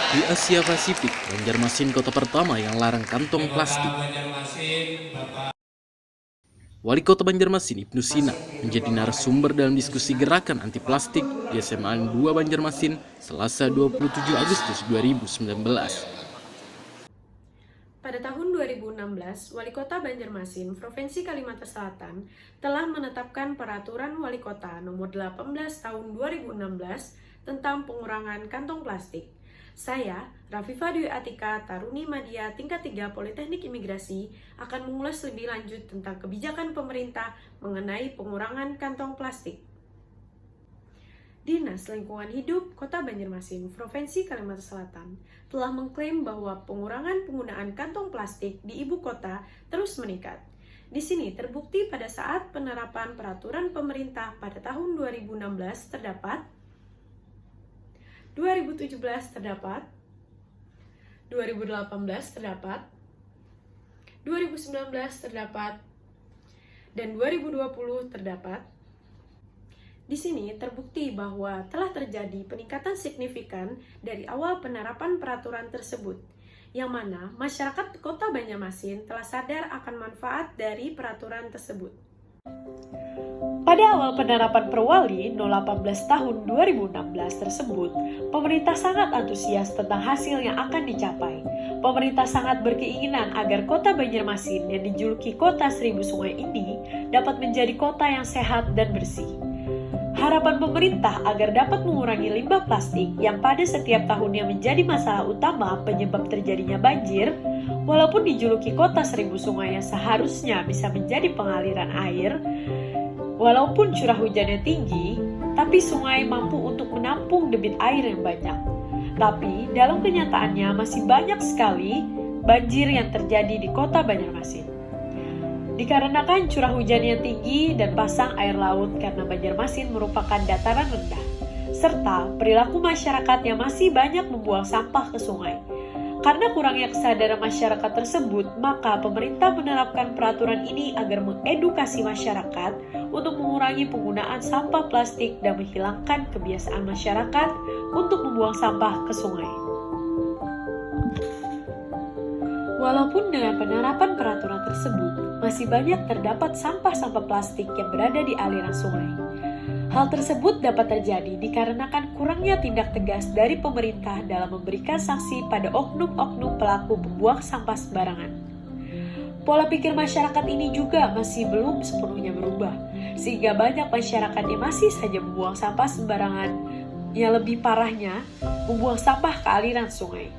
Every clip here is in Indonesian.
Di Asia Pasifik, Banjarmasin kota pertama yang larang kantong plastik. Wali Kota Banjarmasin, Ibnu Sina, menjadi narasumber dalam diskusi gerakan anti plastik di SMA 2 Banjarmasin, Selasa 27 Agustus 2019. Pada tahun 2016, Wali Kota Banjarmasin, Provinsi Kalimantan Selatan, telah menetapkan Peraturan Wali Kota Nomor 18 Tahun 2016 tentang pengurangan kantong plastik. Saya, Rafifah Dwi Atika Taruni Madya Tingkat 3 Politeknik Imigrasi, akan mengulas lebih lanjut tentang kebijakan pemerintah mengenai pengurangan kantong plastik. Dinas Lingkungan Hidup Kota Banjarmasin, Provinsi Kalimantan Selatan, telah mengklaim bahwa pengurangan penggunaan kantong plastik di ibu kota terus meningkat. Di sini terbukti pada saat penerapan peraturan pemerintah pada tahun 2016 terdapat, 2017 terdapat, 2018 terdapat, 2019 terdapat, dan 2020 terdapat. Di sini terbukti bahwa telah terjadi peningkatan signifikan dari awal penerapan peraturan tersebut, yang mana masyarakat Kota Banjarmasin telah sadar akan manfaat dari peraturan tersebut. Pada awal penerapan Perwali 018 tahun 2016 tersebut, pemerintah sangat antusias tentang hasil yang akan dicapai. Pemerintah sangat berkeinginan agar Kota Banjarmasin yang dijuluki Kota Seribu Sungai ini dapat menjadi kota yang sehat dan bersih. Harapan pemerintah agar dapat mengurangi limbah plastik yang pada setiap tahunnya menjadi masalah utama penyebab terjadinya banjir, walaupun dijuluki kota seribu sungai yang seharusnya bisa menjadi pengaliran air, walaupun curah hujannya tinggi, tapi sungai mampu untuk menampung debit air yang banyak. Tapi dalam kenyataannya masih banyak sekali banjir yang terjadi di Kota Banjarmasin. Dikarenakan curah hujan yang tinggi dan pasang air laut karena Banjarmasin merupakan dataran rendah, serta perilaku masyarakat yang masih banyak membuang sampah ke sungai. Karena kurangnya kesadaran masyarakat tersebut, maka pemerintah menerapkan peraturan ini agar mengedukasi masyarakat untuk mengurangi penggunaan sampah plastik dan menghilangkan kebiasaan masyarakat untuk membuang sampah ke sungai. Walaupun dengan penerapan peraturan tersebut, masih banyak terdapat sampah-sampah plastik yang berada di aliran sungai. Hal tersebut dapat terjadi dikarenakan kurangnya tindak tegas dari pemerintah dalam memberikan sanksi pada oknum-oknum pelaku membuang sampah sembarangan. Pola pikir masyarakat ini juga masih belum sepenuhnya berubah, sehingga banyak masyarakat yang masih saja membuang sampah sembarangan, yang lebih parahnya, membuang sampah ke aliran sungai.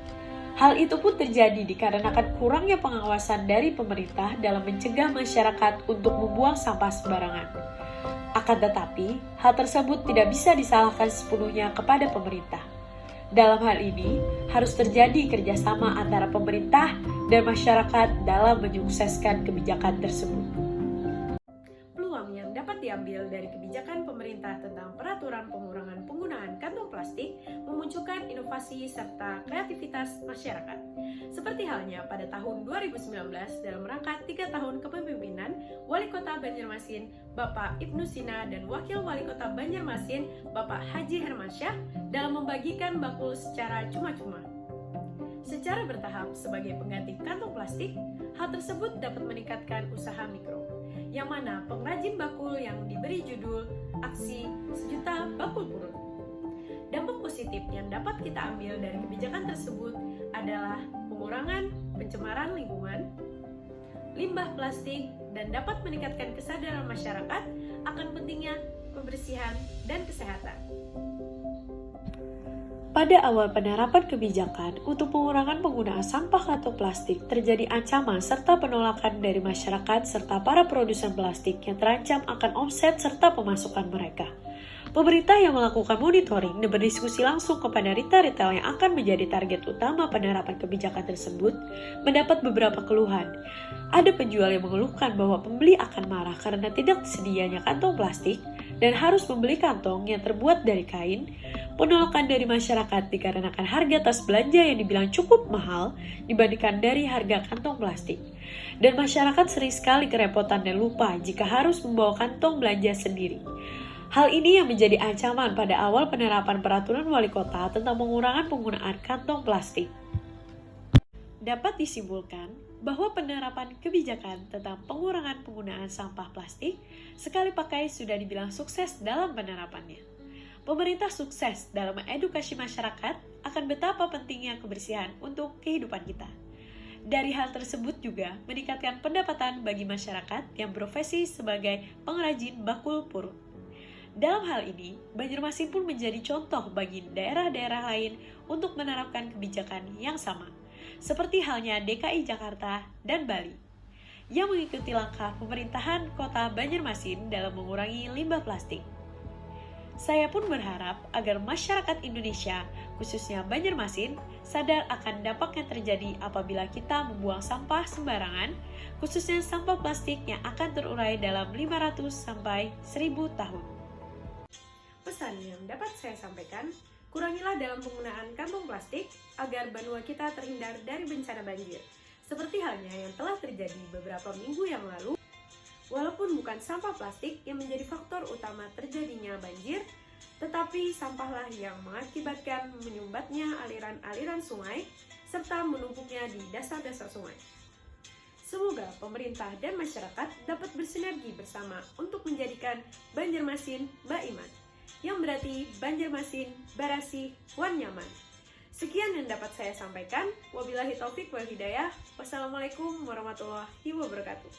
Hal itu pun terjadi dikarenakan kurangnya pengawasan dari pemerintah dalam mencegah masyarakat untuk membuang sampah sembarangan. Akan tetapi, hal tersebut tidak bisa disalahkan sepenuhnya kepada pemerintah. Dalam hal ini, harus terjadi kerjasama antara pemerintah dan masyarakat dalam menyukseskan kebijakan tersebut. Peluang yang dapat diambil dari kebijakan pemerintah tentang peraturan pengurangan penggunaan kantong plastik memunculkan inovasi serta kreativitas masyarakat. Seperti halnya pada tahun 2019 dalam rangka 3 tahun kepemimpinan Wali Kota Banjarmasin Bapak Ibnu Sina dan Wakil Wali Kota Banjarmasin Bapak Haji Hermansyah dalam membagikan bakul secara cuma-cuma. Secara bertahap sebagai pengganti kantong plastik, hal tersebut dapat meningkatkan usaha mikro, yang mana pengrajin bakul yang diberi judul Aksi Sejuta Bakul Purut. Dampak positif yang dapat kita ambil dari kebijakan tersebut adalah pengurangan pencemaran lingkungan, limbah plastik, dan dapat meningkatkan kesadaran masyarakat akan pentingnya kebersihan dan kesehatan. Pada awal penerapan kebijakan untuk pengurangan penggunaan sampah kantong plastik, terjadi ancaman serta penolakan dari masyarakat serta para produsen plastik yang terancam akan omset serta pemasukan mereka. Pemerintah yang melakukan monitoring dan berdiskusi langsung kepada retail-retail yang akan menjadi target utama penerapan kebijakan tersebut mendapat beberapa keluhan. Ada penjual yang mengeluhkan bahwa pembeli akan marah karena tidak disedianya kantong plastik dan harus membeli kantong yang terbuat dari kain. Penolakan dari masyarakat dikarenakan harga tas belanja yang dibilang cukup mahal dibandingkan dari harga kantong plastik. Dan masyarakat sering sekali kerepotan dan lupa jika harus membawa kantong belanja sendiri. Hal ini yang menjadi ancaman pada awal penerapan peraturan wali kota tentang pengurangan penggunaan kantong plastik. Dapat disimpulkan bahwa penerapan kebijakan tentang pengurangan penggunaan sampah plastik sekali pakai sudah dibilang sukses dalam penerapannya. Pemerintah sukses dalam mengedukasi masyarakat akan betapa pentingnya kebersihan untuk kehidupan kita. Dari hal tersebut juga meningkatkan pendapatan bagi masyarakat yang berprofesi sebagai pengrajin bakul purut. Dalam hal ini, Banjarmasin pun menjadi contoh bagi daerah-daerah lain untuk menerapkan kebijakan yang sama, seperti halnya DKI Jakarta dan Bali, yang mengikuti langkah pemerintahan kota Banjarmasin dalam mengurangi limbah plastik. Saya pun berharap agar masyarakat Indonesia, khususnya Banjarmasin, sadar akan dampak yang terjadi apabila kita membuang sampah sembarangan, khususnya sampah plastik yang akan terurai dalam 500 sampai 1000 tahun. Pesan yang dapat saya sampaikan, kurangilah dalam penggunaan kantong plastik agar benua kita terhindar dari bencana banjir. Seperti halnya yang telah terjadi beberapa minggu yang lalu, walaupun bukan sampah plastik yang menjadi faktor utama terjadinya banjir, tetapi sampahlah yang mengakibatkan menyumbatnya aliran-aliran sungai serta menumpuknya di dasar-dasar sungai. Semoga pemerintah dan masyarakat dapat bersinergi bersama untuk menjadikan Banjarmasin Baiman, yang berarti Banjarmasin Barasih Wan Nyaman. Sekian yang dapat saya sampaikan. Wabillahi taufik wal hidayah. Wassalamualaikum warahmatullahi wabarakatuh.